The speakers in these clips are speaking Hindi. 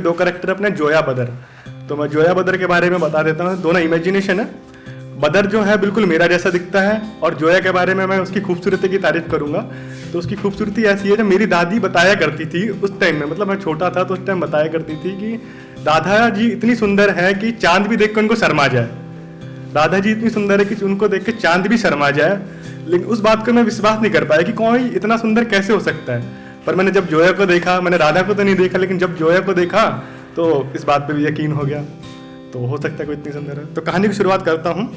दो कैरेक्टर अपने जोया बदर। तो मैं जोया बदर के बारे में बता देता हूँ। दोनों इमेजिनेशन है। बदर जो है बिल्कुल मेरा जैसा दिखता है, और जोया के बारे में मैं उसकी खूबसूरती की तारीफ करूंगा। तो उसकी खूबसूरती ऐसी है, जब मेरी दादी बताया करती थी उस टाइम में, मतलब मैं छोटा था तो उस टाइम बताया करती थी कि दादाजी इतनी सुंदर है कि चांद भी देख कर उनको शर्मा जाए। दादाजी इतनी सुंदर है कि उनको देख के चांद भी शर्मा जाए। लेकिन उस बात को मैं विश्वास नहीं कर पाया कि कोई इतना सुंदर कैसे हो सकता है। पर मैंने जब जोया को देखा, मैंने राधा को तो नहीं देखा, लेकिन जब जोया को देखा तो इस बात पे भी यकीन हो गया। तो हो सकता है कोई इतनी सुंदर है। तो कहानी की शुरुआत करता हूँ।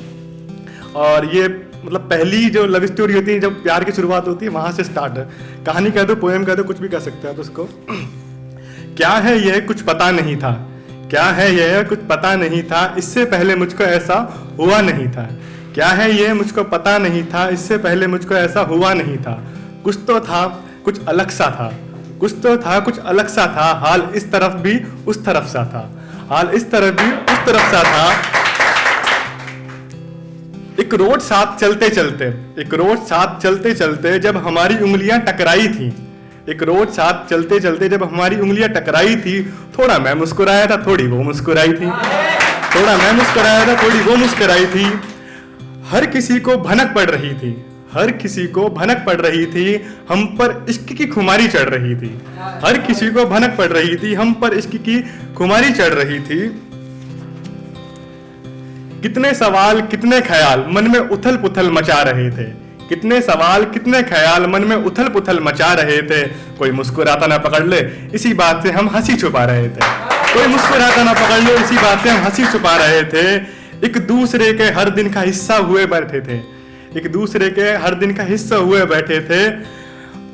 और ये मतलब पहली जो लव स्टोरी होती है, जब प्यार की शुरुआत होती है, वहां से स्टार्ट है। कहानी कह दो, पोएम कह दो, कुछ भी कह सकते हैं तो उसको। क्या है यह कुछ पता नहीं था, क्या है यह कुछ पता नहीं था, इससे पहले मुझको ऐसा हुआ नहीं था। क्या है ये मुझको पता नहीं था, इससे पहले मुझको ऐसा हुआ नहीं था। कुछ तो था, कुछ अलग सा था, कुछ तो था, कुछ अलग सा था। हाल इस तरफ भी उस तरफ सा था, हाल इस तरफ भी उस तरफ सा था। एक रोड साथ चलते चलते, एक रोड साथ चलते चलते जब हमारी उंगलियां टकराई थी, एक रोड साथ चलते चलते जब हमारी उंगलियां टकराई थी, थोड़ा मैं मुस्कुराया था, थोड़ी वो मुस्कुराई थी। थोड़ा मैं मुस्कुराया था, थोड़ी वो मुस्कुराई थी। हर किसी को भनक पड़ रही थी, हर किसी को भनक पड़ रही थी, हम पर इश्क की खुमारी चढ़ रही थी। हर किसी को भनक पड़ रही थी, हम पर इश्क की खुमारी चढ़ रही थी। कितने सवाल कितने ख्याल मन में उथल पुथल मचा रहे थे, कितने सवाल कितने ख्याल मन में उथल पुथल मचा रहे थे। कोई मुस्कुराता ना पकड़ ले, इसी बात से हम हंसी छुपा रहे थे। कोई मुस्कुराता ना पकड़ ले, इसी बात से हम हंसी छुपा रहे थे। एक दूसरे के हर दिन का हिस्सा हुए बैठे थे, एक दूसरे के हर दिन का हिस्सा हुए बैठे थे,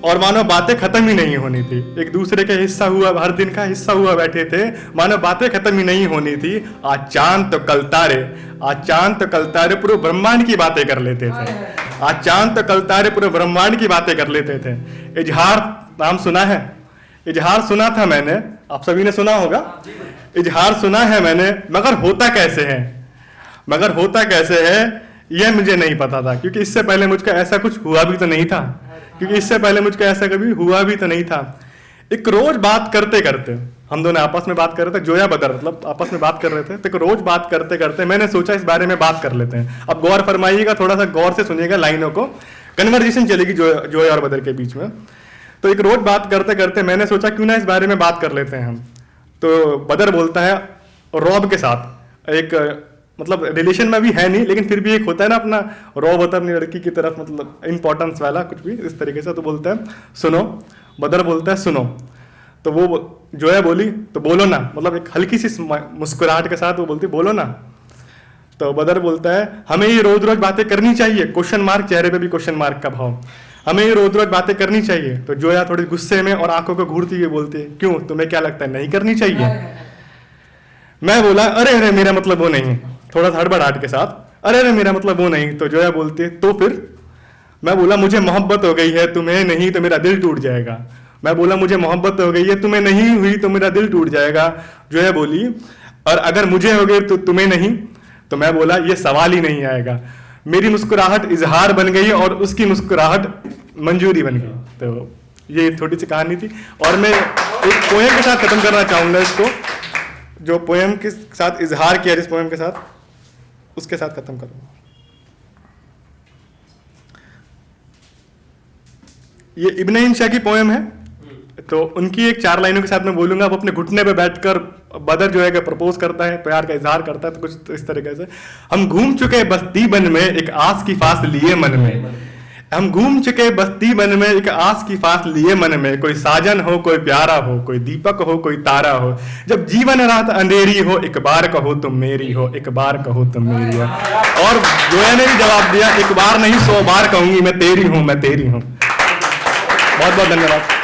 और मानो बातें खत्म ही नहीं होनी थी। एक दूसरे के हिस्सा हुआ, हर दिन का हिस्सा हुआ बैठे थे, मानो बातें खत्म ही नहीं होनी थी। आज चांद तो कल तारे, आज चांद तो कल तारे पूरे ब्रह्मांड की बातें कर लेते थे। आज चांद तो कल तारे पूरे ब्रह्मांड की बातें कर लेते थे। इजहार नाम सुना है? इजहार सुना था मैंने, आप सभी ने सुना होगा। इजहार सुना है मैंने, मगर होता कैसे है, मगर होता कैसे है यह मुझे नहीं पता था। क्योंकि इससे पहले मुझको ऐसा कुछ हुआ भी तो नहीं था, क्योंकि इससे पहले मुझको ऐसा कभी हुआ भी तो नहीं था। एक रोज बात करते करते, हम दोनों आपस में बात कर रहे थे, जोया बदर मतलब आपस में बात कर रहे थे। तो एक रोज बात करते करते मैंने सोचा इस बारे में बात कर लेते हैं। अब गौर फरमाइएगा, थोड़ा सा गौर से सुनिएगा लाइनों को, कन्वर्जेशन चलेगी जोया और बदर के बीच में। तो एक रोज बात करते करते मैंने सोचा क्यों ना इस बारे में बात कर लेते हैं हम। तो बदर बोलता है रौब के साथ, एक मतलब रिलेशन में भी है नहीं, लेकिन फिर भी एक होता है ना अपना रौब होता है अपनी लड़की की तरफ, मतलब इंपॉर्टेंस वाला कुछ भी इस तरीके से। तो बोलता है सुनो, बदर बोलता है सुनो। तो वो जोया बोली तो बोलो ना, मतलब एक हल्की सी मुस्कुराहट के साथ वो बोलती बोलो ना। तो बदर बोलता है हमें ये रोज रोज बातें करनी चाहिए, क्वेश्चन मार्क, चेहरे पे भी क्वेश्चन मार्क का भाव, हमें ये रोज रोज बातें करनी चाहिए। तो जोया थोड़ी गुस्से में और आंखों को घूरती हुई बोलती है क्यों, तुम्हें क्या लगता है नहीं करनी चाहिए? मैं बोला अरे अरे मेरा मतलब वो नहीं, थोड़ा सा हड़बड़ाहट के साथ, अरे अरे मेरा मतलब वो नहीं। तो जोया बोलती है तो फिर? मैं बोला मुझे मोहब्बत हो गई है, तुम्हें नहीं तो मेरा दिल टूट जाएगा। मैं बोला मुझे मोहब्बत हो गई है, तुम्हें नहीं हुई तो मेरा दिल टूट जाएगा। जोया बोली और अगर मुझे हो गई तो तुम्हें नहीं? तो मैं बोला ये सवाल ही नहीं आएगा। मेरी मुस्कुराहट इजहार बन गई और उसकी मुस्कुराहट मंजूरी बन गई। तो ये थोड़ी सी कहानी थी। और मैं एक पोएम के साथ खत्म करना चाहूंगा इसको, जो पोएम के साथ इजहार किया, जिस पोएम के साथ, उसके साथ खत्म करूंगा। ये इब्न इंशा की पोएम है, तो उनकी एक 4 लाइनों के साथ मैं बोलूंगा। वो अपने घुटने पे बैठकर बदर जो है कि प्रपोज करता है, प्यार का इजहार करता है। तो कुछ तो इस तरीके से, हम घूम चुके बस्ती बन में एक आस की फास लिए मन में, हम घूम चुके बस्ती बन में एक आस की फास लिए मन में। कोई साजन हो, कोई प्यारा हो, कोई दीपक हो, कोई तारा हो, जब जीवन रात अंधेरी हो, एक बार कहो तुम मेरी हो, एक बार कहो तुम मेरी हो। और जोया ने भी जवाब दिया एक बार नहीं 100 बार कहूंगी मैं तेरी हूं, मैं तेरी हूं। बहुत बहुत धन्यवाद।